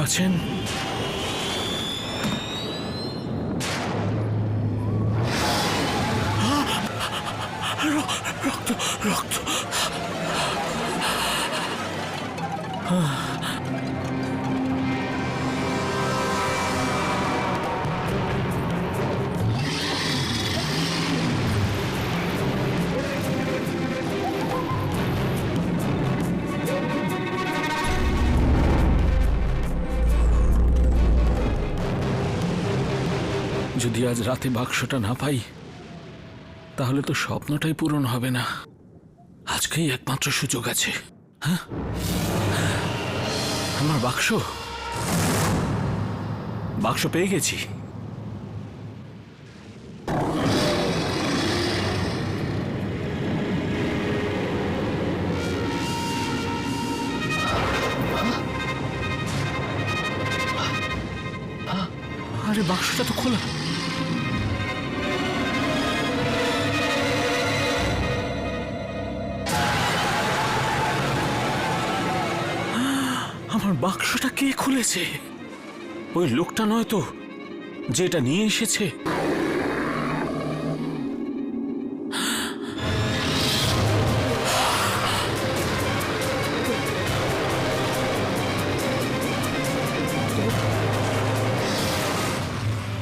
আছেন? রক্ত রক্ত। যদি আজ রাতে বাক্সটা না পাই তাহলে তো স্বপ্নটাই পূরণ হবে না। আজকেই একমাত্র সুযোগ আছে। হ্যাঁ, আমার বাক্স বাক্স পেয়ে গেছি। আরে বাক্সটা তো খোলা। আমার বাক্সটা কে খুলেছে? ওই লোকটা নয় তো যে এটা নিয়ে এসেছে?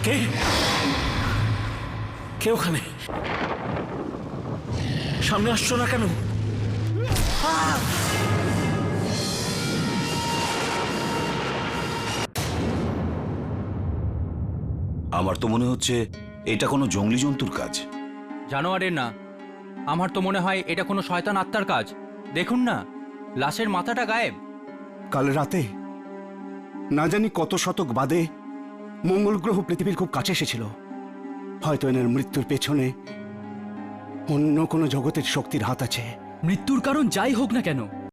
কে কে ওখানে? সামনে আসছো না কেন? আমার তো মনে হচ্ছে এটা কোনো জঙ্গলি জন্তুর কাজ। জানোয়ারের না, আমার তো মনে হয় এটা কোনো শয়তান আত্মার কাজ। দেখুন না, লাশের মাথাটা গায়েব। কাল রাতে না জানি কত শতক বাদে মঙ্গল গ্রহ পৃথিবীর খুব কাছে এসেছিল। হয়তো এনার মৃত্যুর পেছনে অন্য কোনো জগতের শক্তির হাত আছে। মৃত্যুর কারণ যাই হোক না কেন,